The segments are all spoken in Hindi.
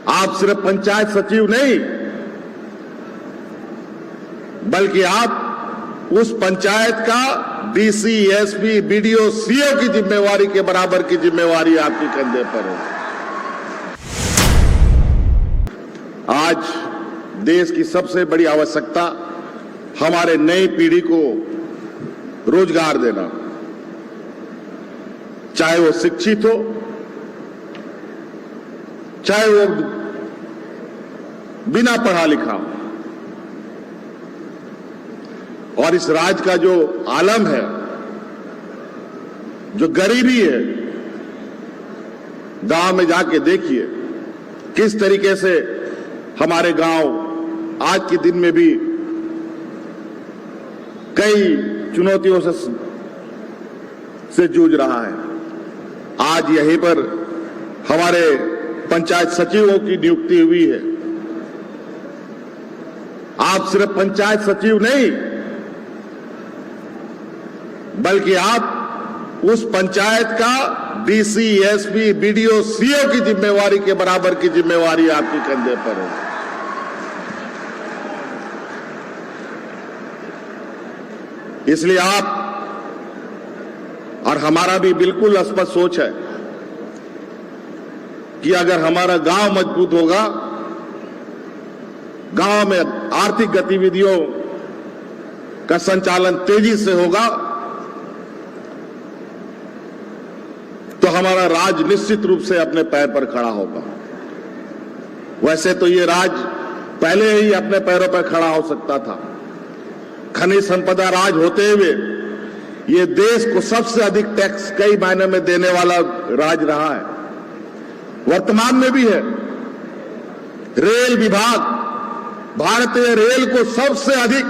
आप सिर्फ पंचायत सचिव नहीं, बल्कि आप उस पंचायत का डीसी, एसपी, बीडीओ, सीओ की जिम्मेवारी के बराबर की जिम्मेवारी आपके कंधे पर है। आज देश की सबसे बड़ी आवश्यकता हमारे नई पीढ़ी को रोजगार देना, चाहे वो शिक्षित हो, चाहे वो बिना पढ़ा लिखा हो। और इस राज्य का जो आलम है, जो गरीबी है, गांव में जाके देखिए किस तरीके से हमारे गांव आज के दिन में भी कई चुनौतियों से जूझ रहा है। आज यहीं पर हमारे पंचायत सचिवों की नियुक्ति हुई है। आप सिर्फ पंचायत सचिव नहीं, बल्कि आप उस पंचायत का डीसी, एसपी, बीडीओ, सीओ की जिम्मेवारी के बराबर की जिम्मेवारी आपके कंधे पर है। इसलिए आप और हमारा भी बिल्कुल स्पष्ट सोच है कि अगर हमारा गांव मजबूत होगा, गांव में आर्थिक गतिविधियों का संचालन तेजी से होगा, तो हमारा राज्य निश्चित रूप से अपने पैर पर खड़ा होगा। वैसे तो ये राज्य पहले ही अपने पैरों पर खड़ा हो सकता था। खनिज संपदा राज होते हुए ये देश को सबसे अधिक टैक्स कई मायने में देने वाला राज्य रहा है, वर्तमान में भी है। रेल विभाग, भारतीय रेल को सबसे अधिक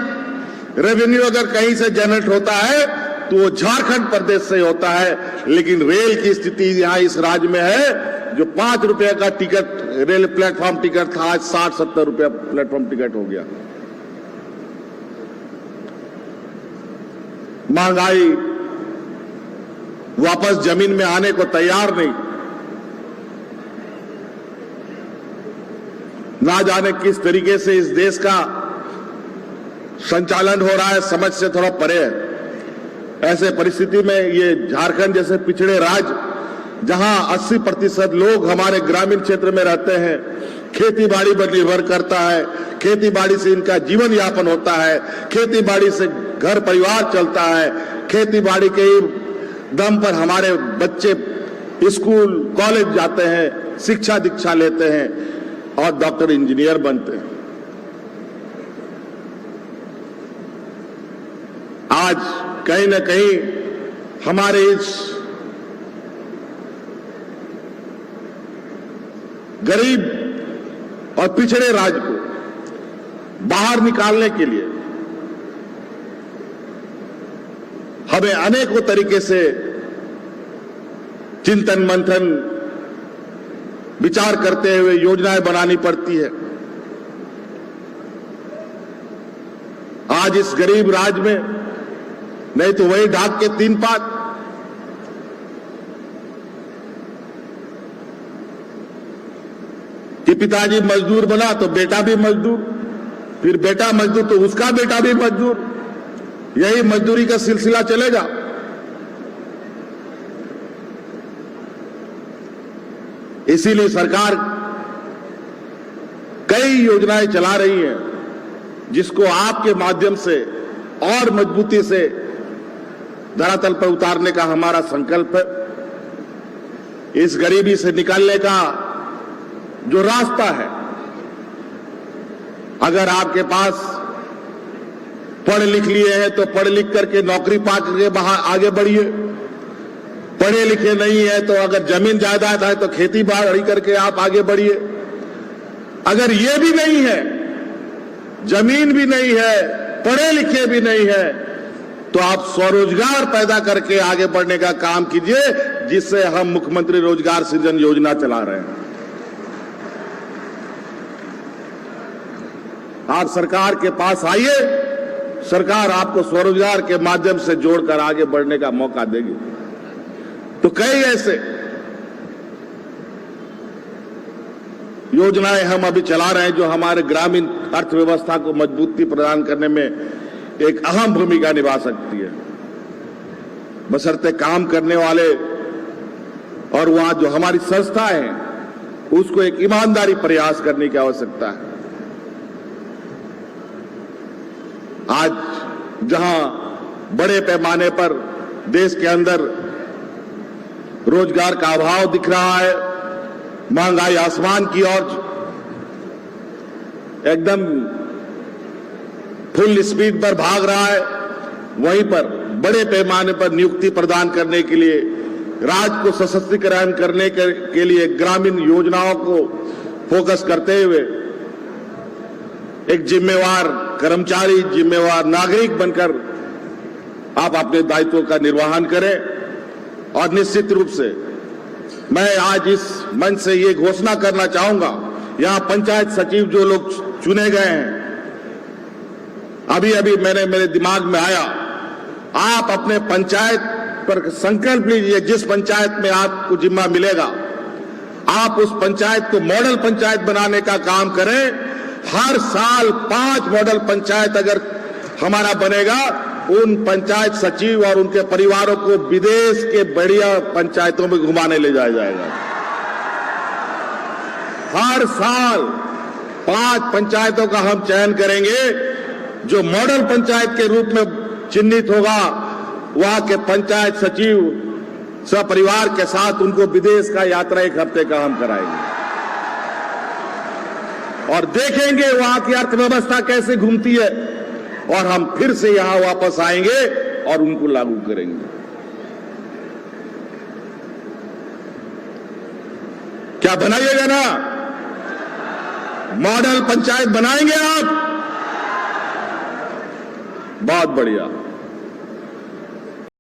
रेवेन्यू अगर कहीं से जनरेट होता है तो वो झारखंड प्रदेश से होता है। लेकिन रेल की स्थिति यहां इस राज्य में है, जो 5 रुपए का टिकट, रेल प्लेटफॉर्म टिकट था, आज 60-70 रुपया प्लेटफॉर्म टिकट हो गया। महंगाई वापस जमीन में आने को तैयार नहीं। ना जाने किस तरीके से इस देश का संचालन हो रहा है, समझ से थोड़ा परे है। ऐसे परिस्थिति में ये झारखंड जैसे पिछड़े राज्य, जहां 80% लोग हमारे ग्रामीण क्षेत्र में रहते हैं, खेती बाड़ी पर निर्भर करता है, खेती बाड़ी से इनका जीवन यापन होता है, खेती बाड़ी से घर परिवार चलता है, खेती बाड़ी के ही दम पर हमारे बच्चे स्कूल कॉलेज जाते हैं, शिक्षा दीक्षा लेते हैं और डॉक्टर इंजीनियर बनते हैं। आज कहीं न कहीं हमारे इस गरीब और पिछड़े राज्य को बाहर निकालने के लिए हमें अनेकों तरीके से चिंतन मंथन विचार करते हुए योजनाएं बनानी पड़ती है। आज इस गरीब राज्य में नहीं तो वही ढाक के 3 पात, कि पिताजी मजदूर बना तो बेटा भी मजदूर, फिर बेटा मजदूर तो उसका बेटा भी मजदूर, यही मजदूरी का सिलसिला चलेगा। इसीलिए सरकार कई योजनाएं चला रही है, जिसको आपके माध्यम से और मजबूती से धरातल पर उतारने का हमारा संकल्प है। इस गरीबी से निकलने का जो रास्ता है, अगर आपके पास पढ़ लिख लिए हैं तो पढ़ लिख करके नौकरी पा करके बाहर आगे बढ़िए। पढ़े लिखे नहीं है तो अगर जमीन जायदाद है तो खेती बाड़ी करके आप आगे बढ़िए। अगर ये भी नहीं है, जमीन भी नहीं है, पढ़े लिखे भी नहीं है, तो आप स्वरोजगार पैदा करके आगे बढ़ने का काम कीजिए, जिससे हम मुख्यमंत्री रोजगार सृजन योजना चला रहे हैं। आप सरकार के पास आइए, सरकार आपको स्वरोजगार के माध्यम से जोड़कर आगे बढ़ने का मौका देगी। तो कई ऐसे योजनाएं हम अभी चला रहे हैं जो हमारे ग्रामीण अर्थव्यवस्था को मजबूती प्रदान करने में एक अहम भूमिका निभा सकती है। बशर्ते काम करने वाले और वहां जो हमारी संस्थाएं हैं उसको एक ईमानदारी प्रयास करने की आवश्यकता है। आज जहां बड़े पैमाने पर देश के अंदर रोजगार का अभाव दिख रहा है, महंगाई आसमान की ओर एकदम फुल स्पीड पर भाग रहा है, वहीं पर बड़े पैमाने पर नियुक्ति प्रदान करने के लिए, राज्य को सशक्तिकरण करने के लिए ग्रामीण योजनाओं को फोकस करते हुए एक जिम्मेवार कर्मचारी, जिम्मेवार नागरिक बनकर आप अपने दायित्वों का निर्वहन करें। और निश्चित रूप से मैं आज इस मंच से ये घोषणा करना चाहूंगा, यहां पंचायत सचिव जो लोग चुने गए हैं, अभी अभी मेरे दिमाग में आया, आप अपने पंचायत पर संकल्प लीजिए, जिस पंचायत में आपको जिम्मा मिलेगा आप उस पंचायत को मॉडल पंचायत बनाने का काम करें। हर साल 5 मॉडल पंचायत अगर हमारा बनेगा, उन पंचायत सचिव और उनके परिवारों को विदेश के बढ़िया पंचायतों में घुमाने ले जाया जाएगा। हर साल 5 पंचायतों का हम चयन करेंगे जो मॉडल पंचायत के रूप में चिन्हित होगा। वहां के पंचायत सचिव सपरिवार के साथ उनको विदेश का यात्रा 1 हफ्ते का हम कराएंगे और देखेंगे वहां की अर्थव्यवस्था कैसे घूमती है, और हम फिर से यहां वापस आएंगे और उनको लागू करेंगे। क्या बनाइएगा ना? मॉडल पंचायत बनाएंगे आप? बहुत बढ़िया।